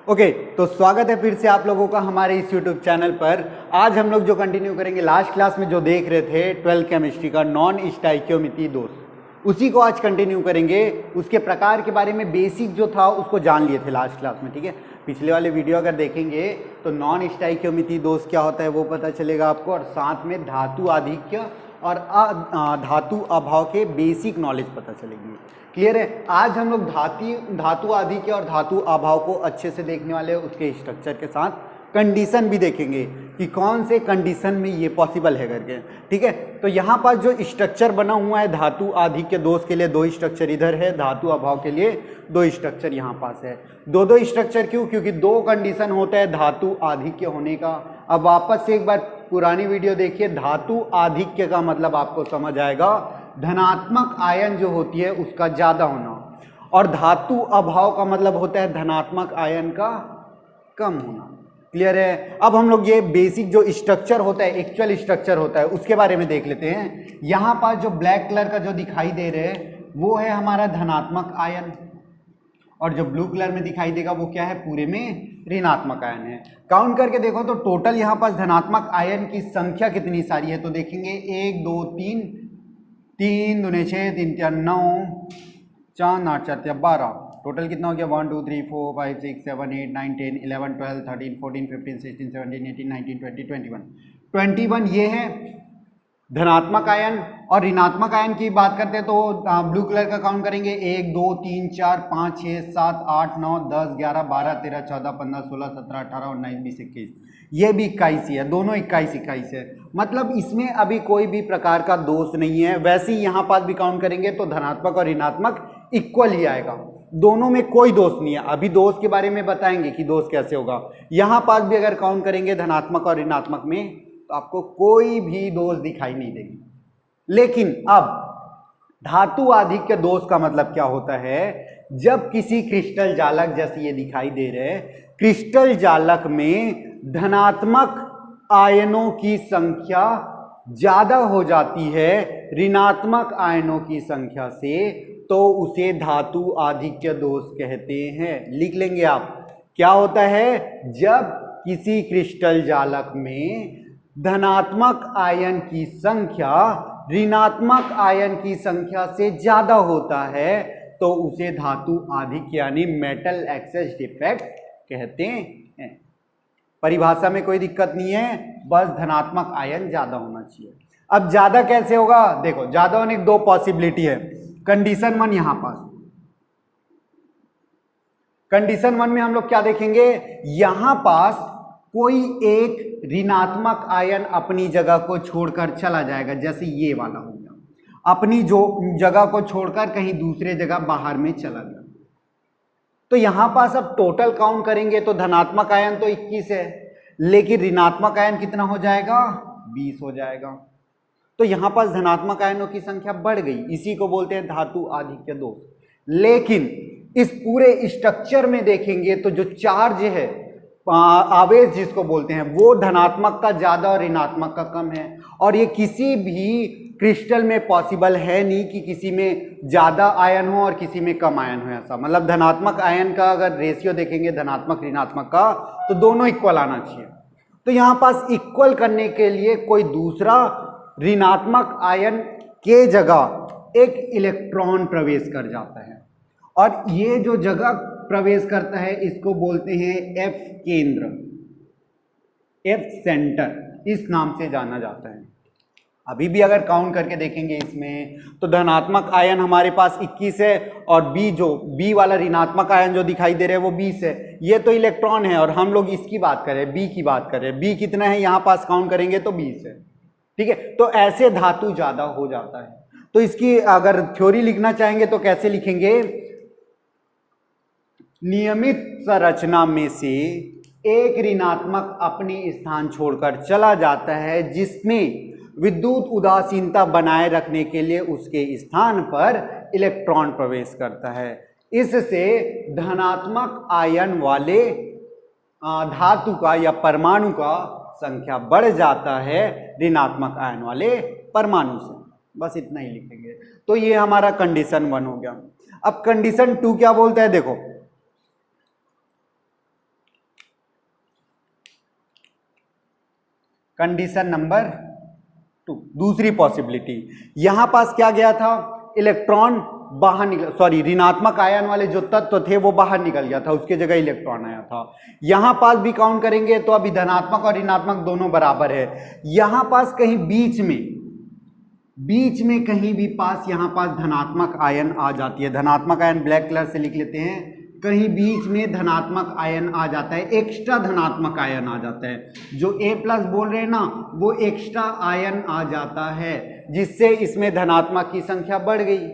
Okay तो स्वागत है फिर से आप लोगों का हमारे इस यूट्यूब चैनल पर। आज हम लोग जो कंटिन्यू करेंगे लास्ट क्लास में जो देख रहे थे 12th केमिस्ट्री का नॉन स्टाइकियोमेट्री दोष, उसी को आज कंटिन्यू करेंगे। उसके प्रकार के बारे में बेसिक जो था उसको जान लिए थे लास्ट क्लास में, ठीक है। पिछले वाले वीडियो अगर देखेंगे तो नॉन स्टाइकियोमेट्री दोष क्या होता है वो पता चलेगा आपको, और साथ में धातु आधिक्य और धातु अभाव के बेसिक नॉलेज पता चलेगी। क्लियर है। आज हम लोग धातु आधिक्य और धातु अभाव को अच्छे से देखने वाले हैं, उसके स्ट्रक्चर के साथ कंडीशन भी देखेंगे कि कौन से कंडीशन में ये पॉसिबल है करके, ठीक है। तो यहाँ पर जो स्ट्रक्चर बना हुआ है धातु आधिक्य दोष के लिए दो स्ट्रक्चर इधर है, धातु अभाव के लिए दो स्ट्रक्चर यहाँ पास है। दो स्ट्रक्चर क्यों? क्योंकि दो कंडीशन होता है धातु आधिक्य होने का। अब वापस से एक बार पुरानी वीडियो देखिए। धातु आधिक्य का मतलब आपको समझ आएगा धनात्मक आयन जो होती है उसका ज्यादा होना, और धातु अभाव का मतलब होता है धनात्मक आयन का कम होना। क्लियर है। अब हम लोग ये बेसिक जो स्ट्रक्चर होता है, एक्चुअल स्ट्रक्चर होता है, उसके बारे में देख लेते हैं। यहां पर जो ब्लैक कलर का जो दिखाई दे रहे हैं वो है हमारा धनात्मक आयन, और जो ब्लू कलर में दिखाई देगा वो क्या है? पूरे में ऋणात्मक आयन है। काउंट करके देखो तो टोटल यहाँ पास धनात्मक आयन की संख्या कितनी सारी है, तो देखेंगे 1 2 3, 3 दूने 6, 3 4 9, 4 8 4 12, टोटल कितना हो गया? 1 2 3 4 5 6 7 8 9 10 11 12 13 14 15 16 17 18 19 20 21 ये है धनात्मक आयन। और ऋणात्मक आयन की बात करते हैं तो ब्लू कलर का काउंट करेंगे 1 2 3 4 5 6 7 8 9 10 11 12 13 14 15 16 17 18 19 20 21, ये भी 21 ही है, दोनों 21 है। मतलब इसमें अभी कोई भी प्रकार का दोष नहीं है। वैसे ही यहाँ पास भी काउंट करेंगे तो धनात्मक और ऋणात्मक इक्वल ही आएगा, दोनों में कोई दोष नहीं है। अभी दोष के बारे में बताएंगे कि दोष कैसे होगा। यहाँ पास भी अगर काउंट करेंगे धनात्मक और ऋणात्मक में तो आपको कोई भी दोष दिखाई नहीं देगी। लेकिन अब धातु आधिक्य दोष का मतलब क्या होता है? जब किसी क्रिस्टल जालक, जैसे ये दिखाई दे रहे हैं, क्रिस्टल जालक में धनात्मक आयनों की संख्या ज्यादा हो जाती है ऋणात्मक आयनों की संख्या से, तो उसे धातु आधिक्य दोष कहते हैं। लिख लेंगे आप। क्या होता है? जब किसी क्रिस्टल जालक में धनात्मक आयन की संख्या ऋणात्मक आयन की संख्या से ज्यादा होता है तो उसे धातु आधिक्य यानी मेटल एक्सेस डिफेक्ट कहते हैं। परिभाषा में कोई दिक्कत नहीं है, बस धनात्मक आयन ज्यादा होना चाहिए। अब ज्यादा कैसे होगा? देखो, ज्यादा होने की दो पॉसिबिलिटी है। कंडीशन 1 यहां पास, कंडीशन 1 में हम लोग क्या देखेंगे? यहां पास कोई एक ऋणात्मक आयन अपनी जगह को छोड़कर चला जाएगा, जैसे ये वाला हो गया, अपनी जो जगह को छोड़कर कहीं दूसरे जगह बाहर में चला गया। तो यहां पास अब टोटल काउंट करेंगे तो धनात्मक आयन तो 21 है, लेकिन ऋणात्मक आयन कितना हो जाएगा? 20 हो जाएगा। तो यहां पास धनात्मक आयनों की संख्या बढ़ गई, इसी को बोलते हैं धातु आधिक्य दोष। लेकिन इस पूरे स्ट्रक्चर में देखेंगे तो जो चार्ज है, आवेश जिसको बोलते हैं, वो धनात्मक का ज्यादा और ऋणात्मक का कम है। और ये किसी भी क्रिस्टल में पॉसिबल है नहीं कि किसी में ज्यादा आयन हो और किसी में कम आयन हो। ऐसा मतलब धनात्मक आयन का अगर रेशियो देखेंगे धनात्मक ऋणात्मक का, तो दोनों इक्वल आना चाहिए। तो यहां पास इक्वल करने के लिए कोई दूसरा ऋणात्मक आयन के जगह एक इलेक्ट्रॉन प्रवेश कर जाता है, और ये जो जगह प्रवेश करता है इसको बोलते हैं एफ केंद्र, एफ सेंटर, इस नाम से जाना जाता है। अभी भी अगर काउंट करके देखेंगे इसमें तो धनात्मक आयन हमारे पास 21 है, और बी जो बी वाला ऋणात्मक आयन जो दिखाई दे रहे हैं वो 20 है। ये तो इलेक्ट्रॉन है और हम लोग इसकी बात कर रहे हैं, बी की बात कर रहे हैं। बी कितना है यहाँ पास काउंट करेंगे तो 20 है, ठीक है। तो ऐसे धातु ज्यादा हो जाता है। तो इसकी अगर थ्योरी लिखना चाहेंगे तो कैसे लिखेंगे? नियमित संरचना में से एक ऋणात्मक अपनी स्थान छोड़कर चला जाता है, जिसमें विद्युत उदासीनता बनाए रखने के लिए उसके स्थान पर इलेक्ट्रॉन प्रवेश करता है। इससे धनात्मक आयन वाले धातु का या परमाणु का संख्या बढ़ जाता है ऋणात्मक आयन वाले परमाणु से। बस इतना ही लिखेंगे। तो ये हमारा कंडीशन 1 हो गया। अब कंडीशन 2 क्या बोलता है? देखो, कंडीशन नंबर 2, दूसरी पॉसिबिलिटी, यहां पास क्या गया था, इलेक्ट्रॉन बाहर निकल, सॉरी ऋणात्मक आयन वाले जो तत्व थे वो बाहर निकल गया था, उसके जगह इलेक्ट्रॉन आया था। यहां पास भी काउंट करेंगे तो अभी धनात्मक और ऋणात्मक दोनों बराबर है। यहां पास कहीं बीच में कहीं भी पास यहां पास धनात्मक आयन आ जाती है, धनात्मक आयन ब्लैक कलर से लिख लेते हैं, कहीं बीच में धनात्मक आयन आ जाता है, एक्स्ट्रा धनात्मक आयन आ जाता है, जो A+ बोल रहे हैं ना वो एक्स्ट्रा आयन आ जाता है, जिससे इसमें धनात्मक की संख्या बढ़ गई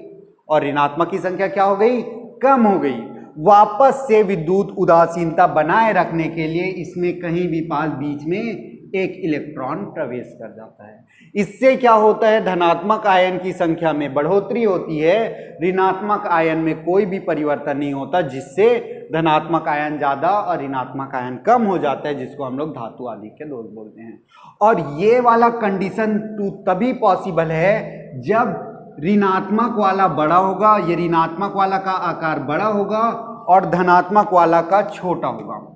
और ऋणात्मक की संख्या क्या हो गई, कम हो गई। वापस से विद्युत उदासीनता बनाए रखने के लिए इसमें कहीं भी पास बीच में एक इलेक्ट्रॉन प्रवेश कर जाता है। इससे क्या होता है, धनात्मक आयन की संख्या में बढ़ोतरी होती है, ऋणात्मक आयन में कोई भी परिवर्तन नहीं होता, जिससे धनात्मक आयन ज्यादा और ऋणात्मक आयन कम हो जाता है, जिसको हम लोग धातु आधिक्य दोष बोलते हैं। और ये वाला कंडीशन 2 तभी पॉसिबल है जब ऋणात्मक वाला बड़ा होगा, ये ऋणात्मक वाला का आकार बड़ा होगा और धनात्मक वाला का छोटा होगा,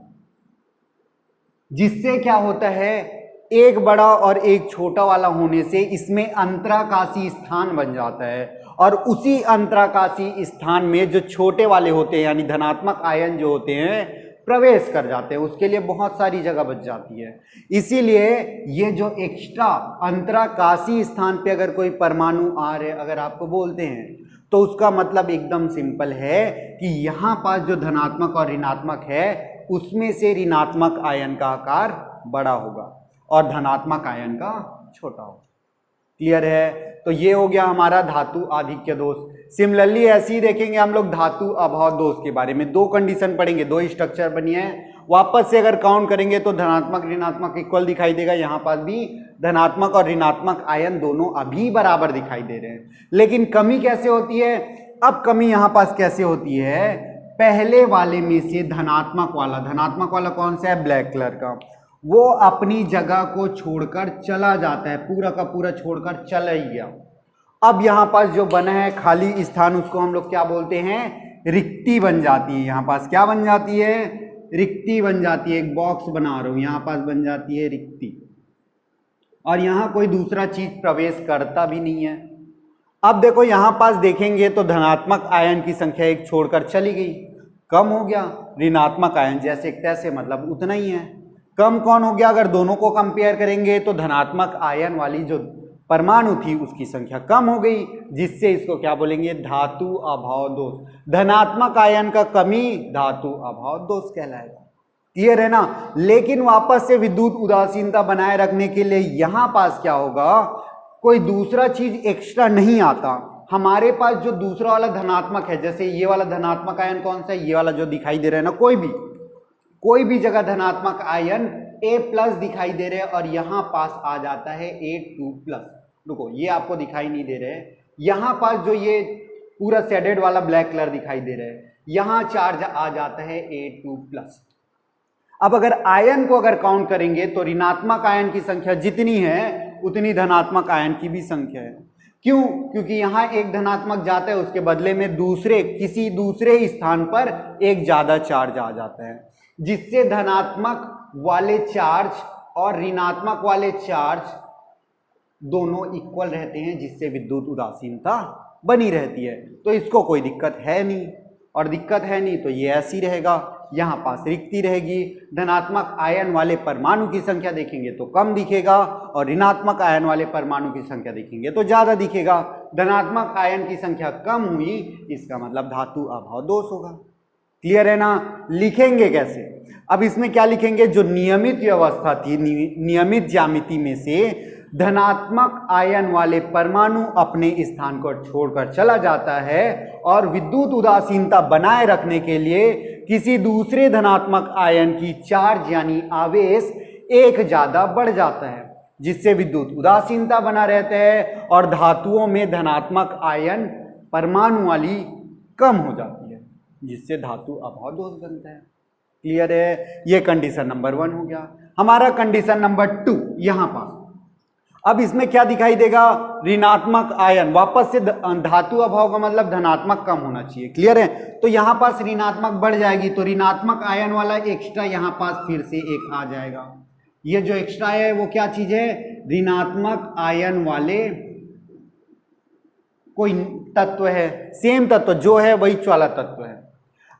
जिससे क्या होता है, एक बड़ा और एक छोटा वाला होने से इसमें अंतराकाशी स्थान बन जाता है और उसी अंतराकाशी स्थान में जो छोटे वाले होते हैं यानी धनात्मक आयन जो होते हैं प्रवेश कर जाते हैं, उसके लिए बहुत सारी जगह बच जाती है। इसीलिए ये जो एक्स्ट्रा अंतराकाशी स्थान पे अगर कोई परमाणु आ रहे अगर आपको बोलते हैं तो उसका मतलब एकदम सिंपल है कि यहाँ पास जो धनात्मक और ऋणात्मक है उसमें से ऋणात्मक आयन का आकार बड़ा होगा और धनात्मक आयन का छोटा होगा। क्लियर है? तो ये हो गया हमारा धातु आधिक्य दोष। सिमिलरली ऐसे ही देखेंगे हम लोग धातु अभाव दोष के बारे में, 2 कंडीशन पढ़ेंगे, 2 स्ट्रक्चर बनी है। वापस से अगर काउंट करेंगे तो धनात्मक ऋणात्मक इक्वल दिखाई देगा, यहाँ पास भी धनात्मक और ऋणात्मक आयन दोनों अभी बराबर दिखाई दे रहे हैं। लेकिन कमी कैसे होती है, अब कमी यहाँ पास कैसे होती है, पहले वाले में से धनात्मक वाला कौन सा है, ब्लैक कलर का, वो अपनी जगह को छोड़कर चला जाता है, पूरा का पूरा छोड़कर चला ही गया। अब यहाँ पास जो बना है खाली स्थान उसको हम लोग क्या बोलते हैं, रिक्ति बन जाती है। यहाँ पास क्या बन जाती है, रिक्ति बन जाती है। एक बॉक्स बना रहा हूं, यहाँ पास बन जाती है रिक्ति और यहाँ कोई दूसरा चीज प्रवेश करता भी नहीं है। अब देखो यहाँ पास देखेंगे तो धनात्मक आयन की संख्या एक छोड़कर चली गई, कम हो गया, ऋणात्मक आयन जैसे तैसे मतलब उतना ही है। कम कौन हो गया, अगर दोनों को कंपेयर करेंगे तो धनात्मक आयन वाली जो परमाणु थी उसकी संख्या कम हो गई, जिससे इसको क्या बोलेंगे, धातु अभाव दोष। धनात्मक आयन का कमी धातु अभाव दोष कहलाएगा। क्लियर है ना? लेकिन वापस से विद्युत उदासीनता बनाए रखने के लिए यहां पास क्या होगा, कोई दूसरा चीज एक्स्ट्रा नहीं आता। हमारे पास जो दूसरा वाला धनात्मक है, जैसे ये वाला धनात्मक आयन कौन सा है, ये वाला जो दिखाई दे रहा है ना, कोई भी जगह धनात्मक आयन A+ दिखाई दे रहे हैं और यहां पास आ जाता है A2+। रुको, ये आपको दिखाई नहीं दे रहे, यहां पास जो ये पूरा शेडेड वाला ब्लैक कलर दिखाई दे रहा है, यहां चार्ज आ जाता है A2+। अब अगर आयन को अगर काउंट करेंगे तो ऋणात्मक आयन की संख्या जितनी है उतनी धनात्मक आयन की भी संख्या है। क्यों? क्योंकि यहां एक धनात्मक जाता है, उसके बदले में किसी दूसरे स्थान पर एक ज्यादा चार्ज आ जाता है, जिससे धनात्मक वाले चार्ज और ऋणात्मक वाले चार्ज दोनों इक्वल रहते हैं, जिससे विद्युत उदासीनता बनी रहती है। तो इसको कोई दिक्कत है नहीं, और दिक्कत है नहीं तो ये ऐसी रहेगा, यहाँ पास रिक्ति रहेगी। धनात्मक आयन वाले परमाणु की संख्या देखेंगे तो कम दिखेगा और ऋणात्मक आयन वाले परमाणु की संख्या देखेंगे तो ज्यादा दिखेगा। धनात्मक आयन की संख्या कम हुई, इसका मतलब धातु अभाव दोष होगा। क्लियर है ना? लिखेंगे कैसे? अब इसमें क्या लिखेंगे, जो नियमित व्यवस्था थी, नियमित ज्यामिति में से धनात्मक आयन वाले परमाणु अपने स्थान को छोड़कर चला जाता है और विद्युत उदासीनता बनाए रखने के लिए किसी दूसरे धनात्मक आयन की चार्ज यानी आवेश एक ज्यादा बढ़ जाता है, जिससे विद्युत उदासीनता बना रहता है और धातुओं में धनात्मक आयन परमाणु वाली कम हो जाती है, जिससे धातु अभाव दोष बनता है। क्लियर है? ये कंडीशन नंबर 1 हो गया। हमारा कंडीशन नंबर 2 यहां पास। अब इसमें क्या दिखाई देगा, ऋणात्मक आयन, वापस से धातु अभाव का मतलब धनात्मक कम होना चाहिए। क्लियर है? तो यहां पास ऋणात्मक बढ़ जाएगी तो ऋणात्मक आयन वाला एक्स्ट्रा यहां पास फिर से एक आ जाएगा। ये जो एक्स्ट्रा है वो क्या चीज है, ऋणात्मक आयन वाले कोई तत्व है, सेम तत्व जो है वही वाला तत्व है।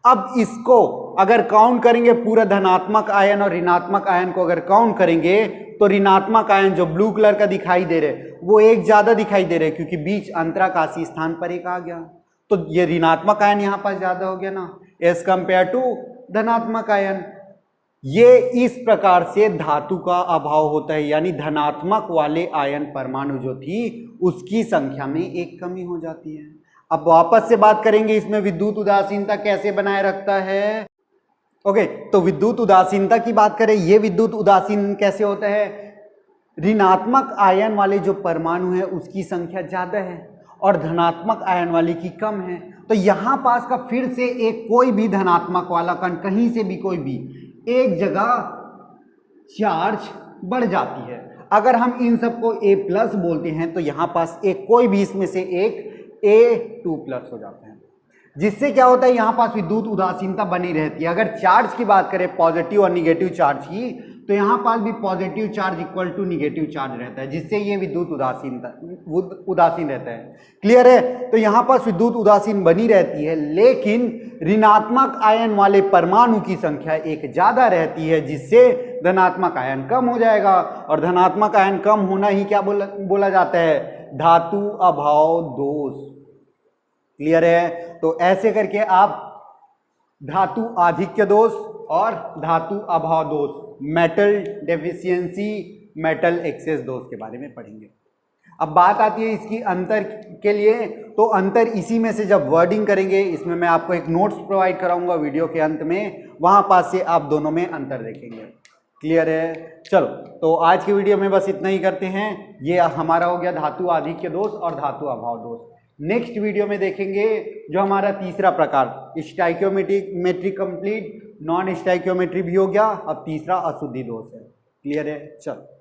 अब इसको अगर काउंट करेंगे, पूरा धनात्मक आयन और ऋणात्मक आयन को अगर काउंट करेंगे तो ऋणात्मक आयन जो ब्लू कलर का दिखाई दे रहे वो एक ज्यादा दिखाई दे रहे, क्योंकि बीच अंतराकाशी स्थान पर एक आ गया, तो ये ऋणात्मक आयन यहां पास ज्यादा हो गया ना, एज कंपेयर टू धनात्मक आयन। ये इस प्रकार से धातु का अभाव होता है, यानी धनात्मक वाले आयन परमाणु जो थी उसकी संख्या में एक कमी हो जाती है। अब वापस से बात करेंगे इसमें विद्युत उदासीनता कैसे बनाए रखता है। ओके, तो विद्युत उदासीनता की बात करें, ये विद्युत उदासीन कैसे होता है, ऋणात्मक आयन वाले जो परमाणु है उसकी संख्या ज्यादा है और धनात्मक आयन वाले की कम है, तो यहां पास का फिर से एक कोई भी धनात्मक वाला कण कहीं से भी कोई भी एक जगह चार्ज बढ़ जाती है। अगर हम इन सबको A प्लस बोलते हैं तो यहां पास एक कोई भी इसमें से एक A2 प्लस हो जाता है, जिससे क्या होता है, यहां पास विद्युत उदासीनता बनी रहती है। अगर चार्ज की बात करें पॉजिटिव और निगेटिव चार्ज की, तो यहां पास भी positive charge equal to negative charge रहता है, जिससे ये विद्युत उदासीन रहता है। क्लियर है, तो यहां पास विद्युत उदासीन बनी रहती है, लेकिन ऋणात्मक आयन वाले परमाणु की संख्या एक ज्यादा रहती है, जिससे धनात्मक आयन कम हो जाएगा, और धनात्मक आयन कम होना ही क्या बोला जाता है, धातु अभाव दोष। क्लियर है, तो ऐसे करके आप धातु आधिक्य दोष और धातु अभाव दोष, मेटल डेफिशिएंसी, मेटल एक्सेस दोष के बारे में पढ़ेंगे। अब बात आती है इसकी अंतर के लिए, तो अंतर इसी में से जब वर्डिंग करेंगे, इसमें मैं आपको एक नोट्स प्रोवाइड कराऊंगा वीडियो के अंत में, वहां पास से आप दोनों में अंतर देखेंगे। क्लियर है, चलो तो आज की वीडियो में बस इतना ही करते हैं। ये हमारा हो गया धातु आधिक्य दोष और धातु अभाव दोष। नेक्स्ट वीडियो में देखेंगे जो हमारा तीसरा प्रकार, स्टाइकियोमेट्री कंप्लीट, नॉन स्टाइकियोमेट्री भी हो गया, अब तीसरा अशुद्धि दोष है। क्लियर है, चलो।